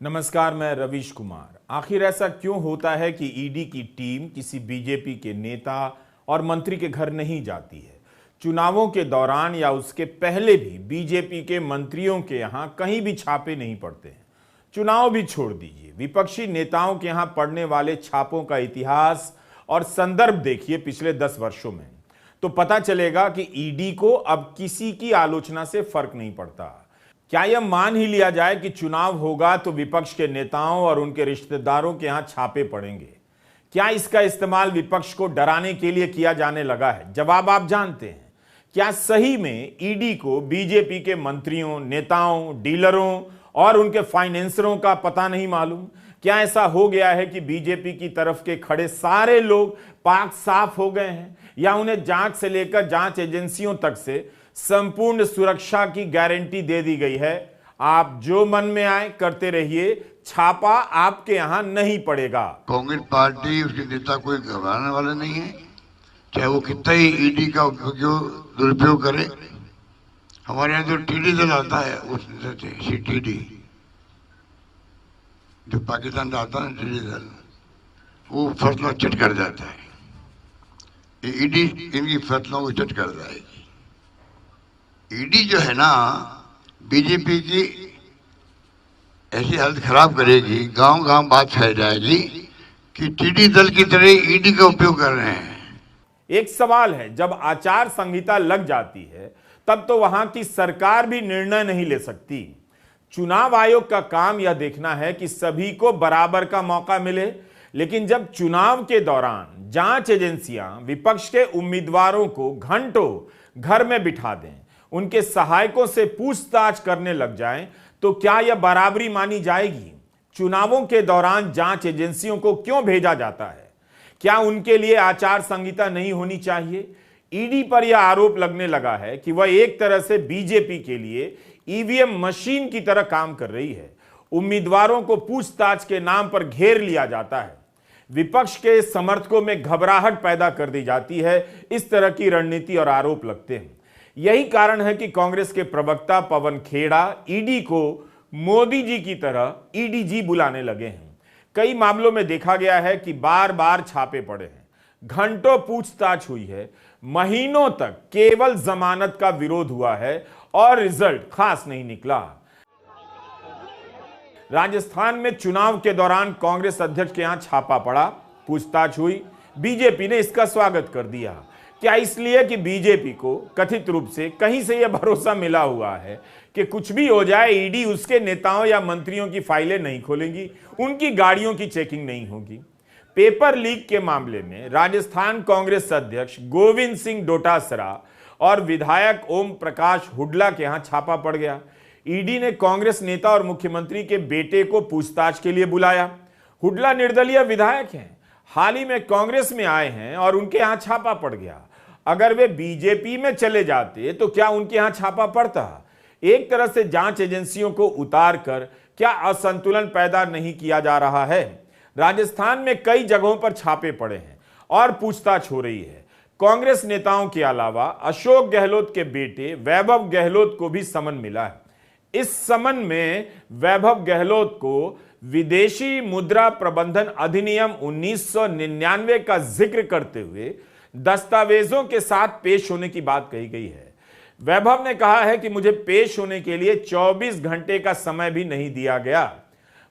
नमस्कार, मैं रवीश कुमार। आखिर ऐसा क्यों होता है कि ईडी की टीम किसी बीजेपी के नेता और मंत्री के घर नहीं जाती है? चुनावों के दौरान या उसके पहले भी बीजेपी के मंत्रियों के यहां कहीं भी छापे नहीं पड़ते हैं। चुनाव भी छोड़ दीजिए, विपक्षी नेताओं के यहां पड़ने वाले छापों का इतिहास और संदर्भ देखिए पिछले 10 वर्षों में, तो पता चलेगा कि ईडी को अब किसी की आलोचना से फर्क नहीं पड़ता। क्या यह मान ही लिया जाए कि चुनाव होगा तो विपक्ष के नेताओं और उनके रिश्तेदारों के यहां छापे पड़ेंगे? क्या इसका इस्तेमाल विपक्ष को डराने के लिए किया जाने लगा है? जवाब आप जानते हैं। क्या सही में ईडी को बीजेपी के मंत्रियों, नेताओं, डीलरों और उनके फाइनेंसरों का पता नहीं मालूम? क्या ऐसा हो गया है कि बीजेपी की तरफ के खड़े सारे लोग पाक साफ हो गए हैं, या उन्हें जांच से लेकर जांच एजेंसियों तक से संपूर्ण सुरक्षा की गारंटी दे दी गई है? आप जो मन में आए करते रहिए, छापा आपके यहां नहीं पड़ेगा। कांग्रेस पार्टी, उसके नेता कोई घबराने वाले नहीं है, चाहे वो कितना ही ईडी का दुरुपयोग करे। हमारे यहाँ जो टीडी दल आता है, उस सीटीडी जो पाकिस्तान का आता है ना, टीडी दल, वो फसलों चट कर जाता है। ईडी इनकी फसलों को चट कर जाएगी। ईडी जो है ना, बीजेपी की ऐसी हालत खराब करेगी, गांव गांव बात फैल जाएगी कि टीडी दल की तरह ईडी का उपयोग कर रहे हैं। एक सवाल है, जब आचार संहिता लग जाती है तब तो वहां की सरकार भी निर्णय नहीं ले सकती। चुनाव आयोग का काम यह देखना है कि सभी को बराबर का मौका मिले, लेकिन जब चुनाव के दौरान जांच एजेंसियां विपक्ष के उम्मीदवारों को घंटों घर में बिठा दें, उनके सहायकों से पूछताछ करने लग जाएं, तो क्या यह बराबरी मानी जाएगी? चुनावों के दौरान जांच एजेंसियों को क्यों भेजा जाता है? क्या उनके लिए आचार संहिता नहीं होनी चाहिए? ईडी पर यह आरोप लगने लगा है कि वह एक तरह से बीजेपी के लिए ईवीएम मशीन की तरह काम कर रही है। उम्मीदवारों को पूछताछ के नाम पर घेर लिया जाता है, विपक्ष के समर्थकों में घबराहट पैदा कर दी जाती है। इस तरह की रणनीति और आरोप लगते हैं। यही कारण है कि कांग्रेस के प्रवक्ता पवन खेड़ा ईडी को मोदी जी की तरह ईडीजी बुलाने लगे हैं। कई मामलों में देखा गया है कि बार बार छापे पड़े हैं, घंटों पूछताछ हुई है, महीनों तक केवल जमानत का विरोध हुआ है और रिजल्ट खास नहीं निकला। राजस्थान में चुनाव के दौरान कांग्रेस अध्यक्ष के यहां छापा पड़ा, पूछताछ हुई, बीजेपी ने इसका स्वागत कर दिया। क्या इसलिए कि बीजेपी को कथित रूप से कहीं से यह भरोसा मिला हुआ है कि कुछ भी हो जाए, ईडी उसके नेताओं या मंत्रियों की फाइलें नहीं खोलेंगी, उनकी गाड़ियों की चेकिंग नहीं होगी? पेपर लीक के मामले में राजस्थान कांग्रेस अध्यक्ष गोविंद सिंह डोटासरा और विधायक ओम प्रकाश हुड्डा के यहां छापा पड़ गया। ईडी ने कांग्रेस नेता और मुख्यमंत्री के बेटे को पूछताछ के लिए बुलाया। हुड्डा निर्दलीय विधायक हैं, हाल ही में कांग्रेस में आए हैं और उनके यहां छापा पड़ गया। अगर वे बीजेपी में चले जाते तो क्या उनके यहां छापा पड़ता? एक तरह से जांच एजेंसियों को उतार कर क्या असंतुलन पैदा नहीं किया जा रहा है? राजस्थान में कई जगहों पर छापे पड़े हैं और पूछताछ हो रही है। कांग्रेस नेताओं के अलावा अशोक गहलोत के बेटे वैभव गहलोत को भी समन मिला है। इस समन में वैभव गहलोत को विदेशी मुद्रा प्रबंधन अधिनियम 1999 का जिक्र करते हुए दस्तावेजों के साथ पेश होने की बात कही गई है। वैभव ने कहा है कि मुझे पेश होने के लिए 24 घंटे का समय भी नहीं दिया गया।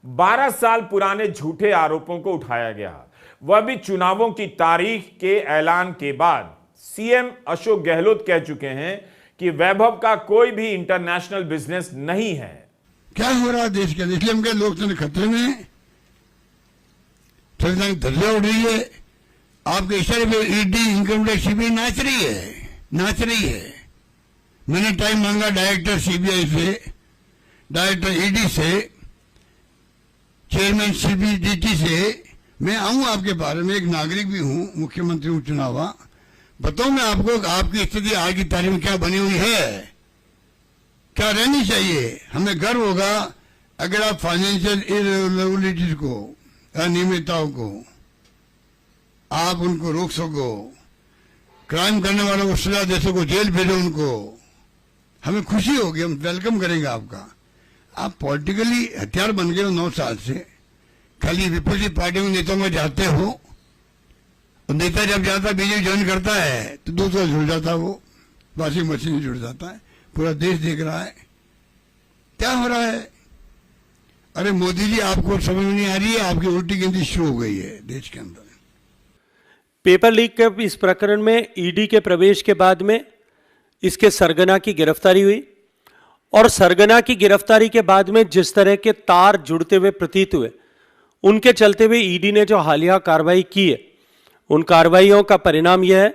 12 साल पुराने झूठे आरोपों को उठाया गया, वह भी चुनावों की तारीख के ऐलान के बाद। सीएम अशोक गहलोत कह चुके हैं कि वैभव का कोई भी इंटरनेशनल बिजनेस नहीं है। क्या हो रहा है देश के? इसलिए हम कहे लोकतंत्र खतरे में, संविधान की धज्जियां उड़ रही है। आपके इशारे पे ईडी, इनकम टैक्स, सीबीआई नाच रही है। मैंने टाइम मांगा डायरेक्टर सीबीआई से, डायरेक्टर ईडी से, चेयरमैन सीबीडीटी से। मैं आऊं आपके बारे में, एक नागरिक भी हूं, मुख्यमंत्री हूं चुनावा, बताऊं मैं आपको आपकी स्थिति आज की तारीख में क्या बनी हुई है, क्या रहनी चाहिए। हमें गर्व होगा अगर आप फाइनेंशियल इरेगुलरिटीज को, अनियमितताओं को आप उनको रोक सको, क्राइम करने वालों को सजा दे सको, जेल भेजो उनको। हमें खुशी होगी, हम वेलकम करेंगे आपका। आप पॉलिटिकली हथियार बन गए हो 9 साल से, खाली विपक्षी पार्टियों के नेताओं में जाते हो, और नेता जब जाता बीजेपी ज्वाइन करता है तो दूसरा जुड़ जाता, वो वॉशिंग मशीन में जुड़ जाता है। पूरा देश देख रहा है क्या हो रहा है। अरे मोदी जी, आपको समझ में नहीं आ रही है, आपकी उल्टी गिनती शुरू हो गई है देश के अंदर। पेपर लीक के इस प्रकरण में ईडी के प्रवेश के बाद में इसके सरगना की गिरफ्तारी हुई, और सरगना की गिरफ्तारी के बाद में जिस तरह के तार जुड़ते हुए प्रतीत हुए, उनके चलते हुए ईडी ने जो हालिया कार्रवाई की है, उन कार्रवाइयों का परिणाम यह है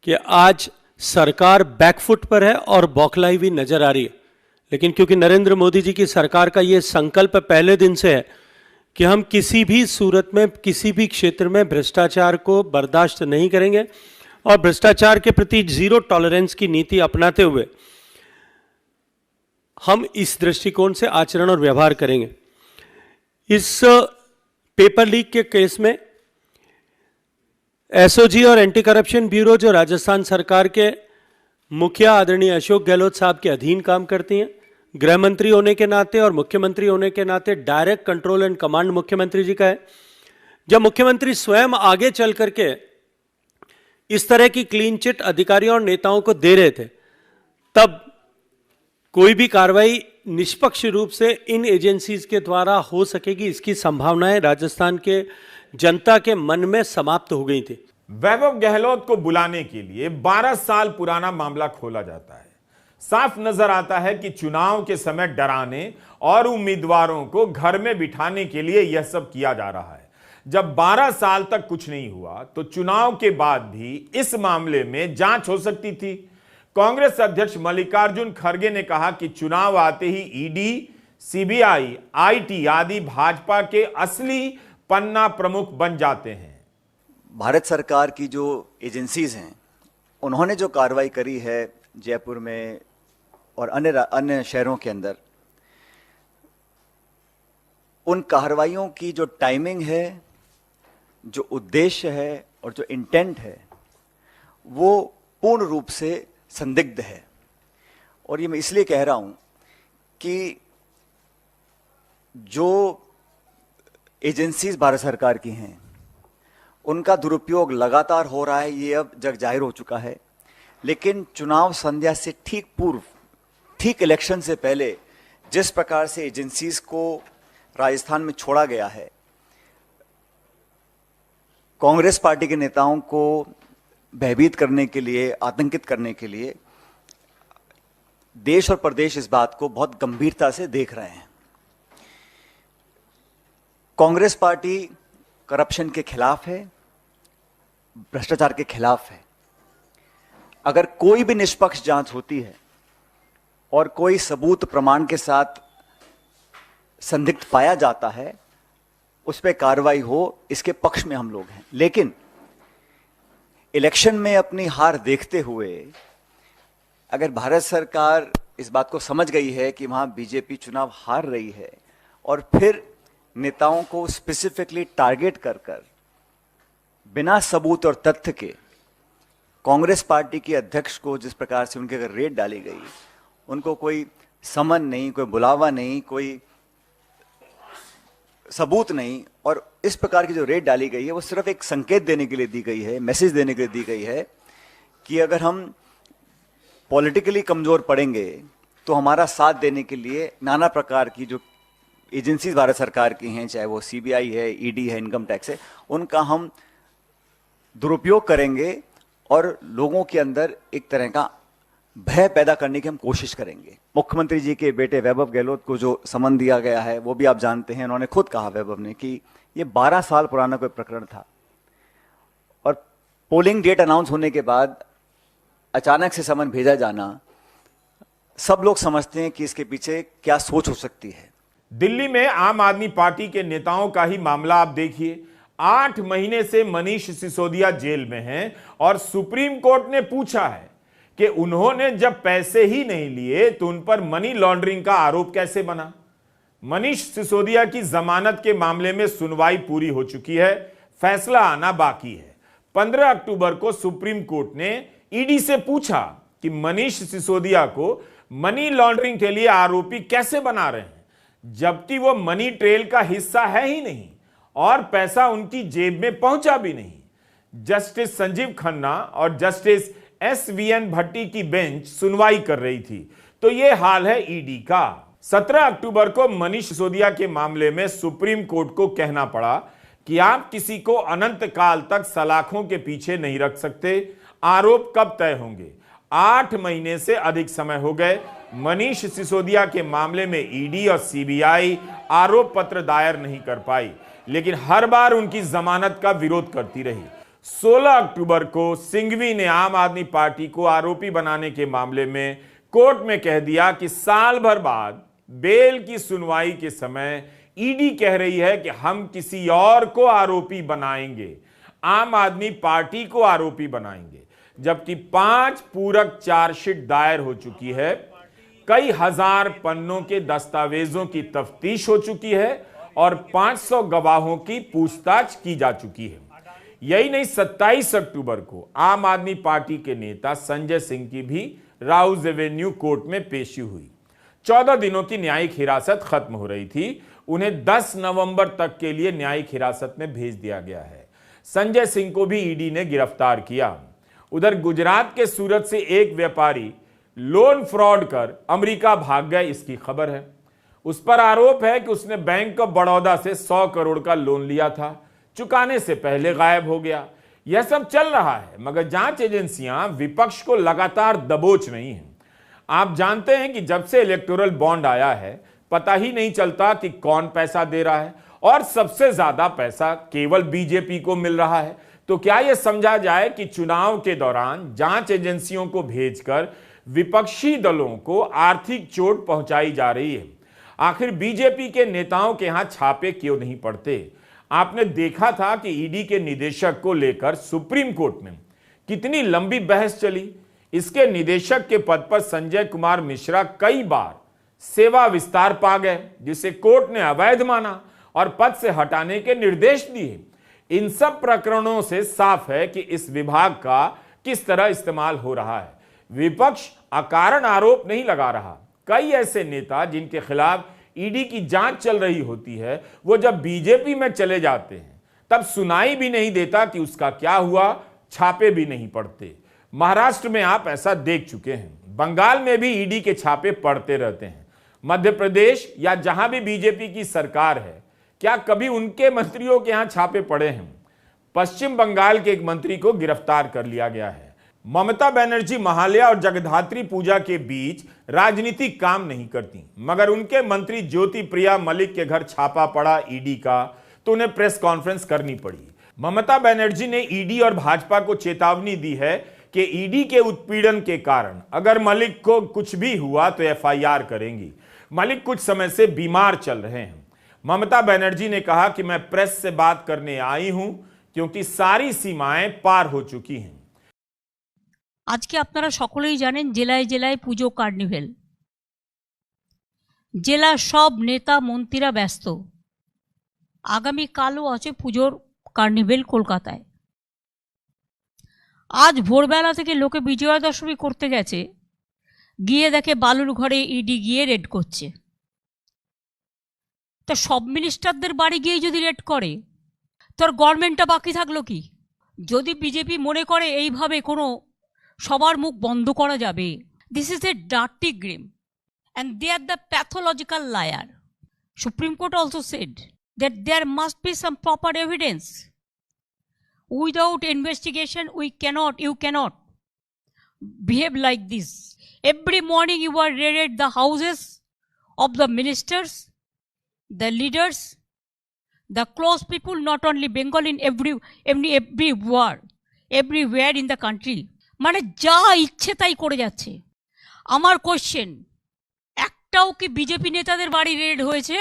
कि आज सरकार बैकफुट पर है और बौखलाई हुई नजर आ रही है। लेकिन क्योंकि नरेंद्र मोदी जी की सरकार का यह संकल्प पहले दिन से है कि हम किसी भी सूरत में, किसी भी क्षेत्र में भ्रष्टाचार को बर्दाश्त नहीं करेंगे, और भ्रष्टाचार के प्रति जीरो टॉलरेंस की नीति अपनाते हुए हम इस दृष्टिकोण से आचरण और व्यवहार करेंगे। इस पेपर लीक के केस में एसओजी और एंटी करप्शन ब्यूरो, जो राजस्थान सरकार के मुखिया आदरणीय अशोक गहलोत साहब के अधीन काम करती हैं, गृह मंत्री होने के नाते और मुख्यमंत्री होने के नाते डायरेक्ट कंट्रोल एंड कमांड मुख्यमंत्री जी का है। जब मुख्यमंत्री स्वयं आगे चल करके इस तरह की क्लीन चिट अधिकारियों और नेताओं को दे रहे थे, तब कोई भी कार्रवाई निष्पक्ष रूप से इन एजेंसीज के द्वारा हो सकेगी, इसकी संभावनाएं राजस्थान के जनता के मन में समाप्त हो गई थी। वैभव गहलोत को बुलाने के लिए 12 साल पुराना मामला खोला जाता है। साफ नजर आता है कि चुनाव के समय डराने और उम्मीदवारों को घर में बिठाने के लिए यह सब किया जा रहा है। जब 12 साल तक कुछ नहीं हुआ तो चुनाव के बाद भी इस मामले में जांच हो सकती थी। कांग्रेस अध्यक्ष मल्लिकार्जुन खड़गे ने कहा कि चुनाव आते ही ईडी, सीबीआई, आईटी आदि भाजपा के असली पन्ना प्रमुख बन जाते हैं। भारत सरकार की जो एजेंसीज हैं, उन्होंने जो कार्रवाई करी है जयपुर में और अन्य शहरों के अंदर, उन कार्रवाइयों की जो टाइमिंग है, जो उद्देश्य है और जो इंटेंट है, वो पूर्ण रूप से संदिग्ध है। और ये मैं इसलिए कह रहा हूं कि जो एजेंसीज भारत सरकार की हैं, उनका दुरुपयोग लगातार हो रहा है, ये अब जग जाहिर हो चुका है। लेकिन चुनाव संध्या से ठीक पूर्व, ठीक इलेक्शन से पहले जिस प्रकार से एजेंसीज को राजस्थान में छोड़ा गया है, कांग्रेस पार्टी के नेताओं को भयभीत करने के लिए, आतंकित करने के लिए, देश और प्रदेश इस बात को बहुत गंभीरता से देख रहे हैं। कांग्रेस पार्टी करप्शन के खिलाफ है, भ्रष्टाचार के खिलाफ है। अगर कोई भी निष्पक्ष जांच होती है और कोई सबूत प्रमाण के साथ संदिग्ध पाया जाता है, उस पर कार्रवाई हो, इसके पक्ष में हम लोग हैं। लेकिन इलेक्शन में अपनी हार देखते हुए अगर भारत सरकार इस बात को समझ गई है कि वहां बीजेपी चुनाव हार रही है, और फिर नेताओं को स्पेसिफिकली टारगेट कर कर बिना सबूत और तथ्य के कांग्रेस पार्टी के अध्यक्ष को जिस प्रकार से उनके अगर रेड डाली गई, उनको कोई समन नहीं, कोई बुलावा नहीं, कोई सबूत नहीं, और इस प्रकार की जो रेड डाली गई है वो सिर्फ एक संकेत देने के लिए दी गई है, मैसेज देने के लिए दी गई है कि अगर हम पॉलिटिकली कमजोर पड़ेंगे तो हमारा साथ देने के लिए नाना प्रकार की जो एजेंसीज भारत सरकार की हैं, चाहे वो सीबीआई है, ईडी है, इनकम टैक्स है, उनका हम दुरुपयोग करेंगे और लोगों के अंदर एक तरह का भय पैदा करने की हम कोशिश करेंगे। मुख्यमंत्री जी के बेटे वैभव गहलोत को जो समन दिया गया है, वो भी आप जानते हैं। उन्होंने खुद कहा, वैभव ने, कि ये 12 साल पुराना कोई प्रकरण था, और पोलिंग डेट अनाउंस होने के बाद अचानक से समन भेजा जाना, सब लोग समझते हैं कि इसके पीछे क्या सोच हो सकती है। दिल्ली में आम आदमी पार्टी के नेताओं का ही मामला आप देखिए। 8 महीने से मनीष सिसोदिया जेल में हैं और सुप्रीम कोर्ट ने पूछा है कि उन्होंने जब पैसे ही नहीं लिए तो उन पर मनी लॉन्ड्रिंग का आरोप कैसे बना। मनीष सिसोदिया की जमानत के मामले में सुनवाई पूरी हो चुकी है, फैसला आना बाकी है। 15 अक्टूबर को सुप्रीम कोर्ट ने ईडी से पूछा कि मनीष सिसोदिया को मनी लॉन्ड्रिंग के लिए आरोपी कैसे बना रहे हैं। जबकि वो मनी ट्रेल का हिस्सा है ही नहीं और पैसा उनकी जेब में पहुंचा भी नहीं। जस्टिस संजीव खन्ना और जस्टिस SVN भट्टी की बेंच सुनवाई कर रही थी तो यह हाल है ईडी का। 17 अक्टूबर को मनीष सिसोदिया के मामले में सुप्रीम कोर्ट को कहना पड़ा कि आप किसी को अनंत काल तक सलाखों के पीछे नहीं रख सकते। आरोप कब तय होंगे? 8 महीने से अधिक समय हो गए। मनीष सिसोदिया के मामले में ईडी और सीबीआई आरोप पत्र दायर नहीं कर पाई, लेकिन हर बार उनकी जमानत का विरोध करती रही। 16 अक्टूबर को सिंघवी ने आम आदमी पार्टी को आरोपी बनाने के मामले में कोर्ट में कह दिया कि साल भर बाद बेल की सुनवाई के समय ईडी कह रही है कि हम किसी और को आरोपी बनाएंगे, आम आदमी पार्टी को आरोपी बनाएंगे, जबकि 5 पूरक चार्जशीट दायर हो चुकी है। कई हजार पन्नों के दस्तावेजों की तफ्तीश हो चुकी है और 500 गवाहों की पूछताछ की जा चुकी है। यही नहीं, 27 अक्टूबर को आम आदमी पार्टी के नेता संजय सिंह की भी राउज एवेन्यू कोर्ट में पेशी हुई। 14 दिनों की न्यायिक हिरासत खत्म हो रही थी। उन्हें 10 नवंबर तक के लिए न्यायिक हिरासत में भेज दिया गया है। संजय सिंह को भी ईडी ने गिरफ्तार किया। उधर गुजरात के सूरत से एक व्यापारी लोन फ्रॉड कर अमेरिका भाग गए, इसकी खबर है। उस पर आरोप है कि उसने बैंक ऑफ बड़ौदा से 100 करोड़ का लोन लिया था, चुकाने से पहले गायब हो गया। यह सब चल रहा है मगर जांच एजेंसियां विपक्ष को लगातार दबोच रही हैं। आप जानते हैं कि जब से इलेक्टोरल बॉन्ड आया है पता ही नहीं चलता कि कौन पैसा दे रहा है और सबसे ज्यादा पैसा केवल बीजेपी को मिल रहा है। तो क्या यह समझा जाए कि चुनाव के दौरान जांच एजेंसियों को भेजकर विपक्षी दलों को आर्थिक चोट पहुंचाई जा रही है? आखिर बीजेपी के नेताओं के यहां छापे क्यों नहीं पड़ते? आपने देखा था कि ईडी के निदेशक को लेकर सुप्रीम कोर्ट में कितनी लंबी बहस चली। इसके निदेशक के पद पर संजय कुमार मिश्रा कई बार सेवा विस्तार पा गए, जिसे कोर्ट ने अवैध माना और पद से हटाने के निर्देश दिए। इन सब प्रकरणों से साफ है कि इस विभाग का किस तरह इस्तेमाल हो रहा है। विपक्ष अकारण आरोप नहीं लगा रहा। कई ऐसे नेता जिनके खिलाफ ईडी की जांच चल रही होती है, वो जब बीजेपी में चले जाते हैं तब सुनाई भी नहीं देता कि उसका क्या हुआ, छापे भी नहीं पड़ते। महाराष्ट्र में आप ऐसा देख चुके हैं। बंगाल में भी ईडी के छापे पड़ते रहते हैं। मध्य प्रदेश या जहां भी बीजेपी की सरकार है, क्या कभी उनके मंत्रियों के यहां छापे पड़े हैं? पश्चिम बंगाल के एक मंत्री को गिरफ्तार कर लिया गया है। ममता बनर्जी महालया और जगद्धात्री पूजा के बीच राजनीतिक काम नहीं करती, मगर उनके मंत्री ज्योति प्रिया मलिक के घर छापा पड़ा ईडी का तो उन्हें प्रेस कॉन्फ्रेंस करनी पड़ी। ममता बनर्जी ने ईडी और भाजपा को चेतावनी दी है कि ईडी के उत्पीड़न के कारण अगर मलिक को कुछ भी हुआ तो FIR करेंगी। मलिक कुछ समय से बीमार चल रहे हैं। ममता बनर्जी ने कहा कि मैं प्रेस से बात करने आई हूं क्योंकि सारी सीमाएं पार हो चुकी हैं। আজকে আপনারা সকলেই জানেন জেলায় জেলায় পুজো কার্নিভেল, জেলার সব নেতা মন্ত্রীরা ব্যস্ত। আগামীকালও আছে পুজোর কার্নিভেল কলকাতায়। আজ ভোরবেলা থেকে লোকে বিজয়া দশমী করতে গেছে, গিয়ে দেখে বালুর ঘরে ইডি গিয়ে রেড করছে। তো সব মিনিস্টারদের বাড়ি গিয়ে যদি রেড করে তোর গভর্নমেন্টটা বাকি থাকলো কি? যদি বিজেপি মনে করে এইভাবে কোনো সবার মুখ বন্ধ করা যাবে, this is a dirty game and they are the pathological liar. Supreme Court also said that there must be some proper evidence. Without investigation you cannot behave like this. Every morning you are raided the houses of the ministers, the leaders, the close people, not only Bengal, in everywhere in the country. মানে যা ইচ্ছে তাই করে যাচ্ছে। আমার question, একটাও কি BJP নেতাদের বাড়ি রেড হয়েছে?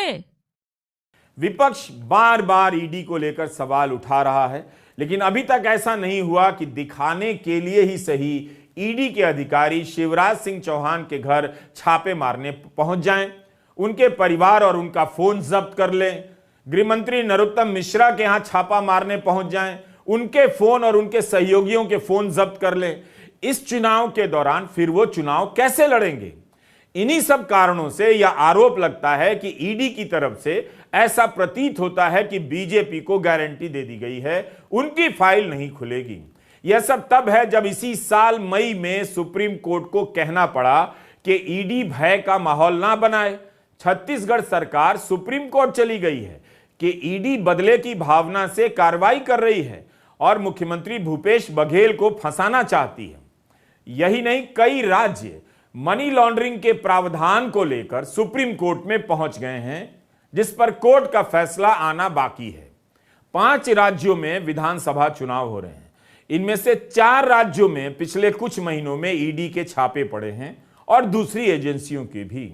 विपक्ष बार बार ईडी को लेकर सवाल उठा रहा है, लेकिन अभी तक ऐसा नहीं हुआ कि दिखाने के लिए ही सही ईडी के अधिकारी शिवराज सिंह चौहान के घर छापे मारने पहुंच जाएं, उनके परिवार और उनका फोन जब्त कर लें, गृहमंत्री नरोत्तम मिश्रा के यहां छापा मारने पहुंच जाएं, उनके फोन और उनके सहयोगियों के फोन जब्त कर लें। इस चुनाव के दौरान फिर वो चुनाव कैसे लड़ेंगे? इन्हीं सब कारणों से यह आरोप लगता है कि ईडी की तरफ से ऐसा प्रतीत होता है कि बीजेपी को गारंटी दे दी गई है, उनकी फाइल नहीं खुलेगी। यह सब तब है जब इसी साल मई में सुप्रीम कोर्ट को कहना पड़ा कि ईडी भय का माहौल ना बनाए। छत्तीसगढ़ सरकार सुप्रीम कोर्ट चली गई है कि ईडी बदले की भावना से कार्रवाई कर रही है और मुख्यमंत्री भूपेश बघेल को फंसाना चाहती है। यही नहीं, कई राज्य मनी लॉन्ड्रिंग के प्रावधान को लेकर सुप्रीम कोर्ट में पहुंच गए हैं, जिस पर कोर्ट का फैसला आना बाकी है। 5 राज्यों में विधानसभा चुनाव हो रहे हैं। इनमें से 4 राज्यों में पिछले कुछ महीनों में ईडी के छापे पड़े हैं और दूसरी एजेंसियों के भी।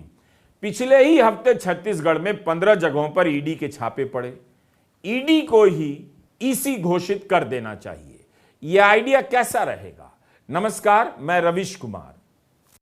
पिछले ही हफ्ते छत्तीसगढ़ में 15 जगहों पर ईडी के छापे पड़े। ईडी को ही ईसी घोषित कर देना चाहिए। यह आइडिया कैसा रहेगा? नमस्कार, मैं रविश कुमार।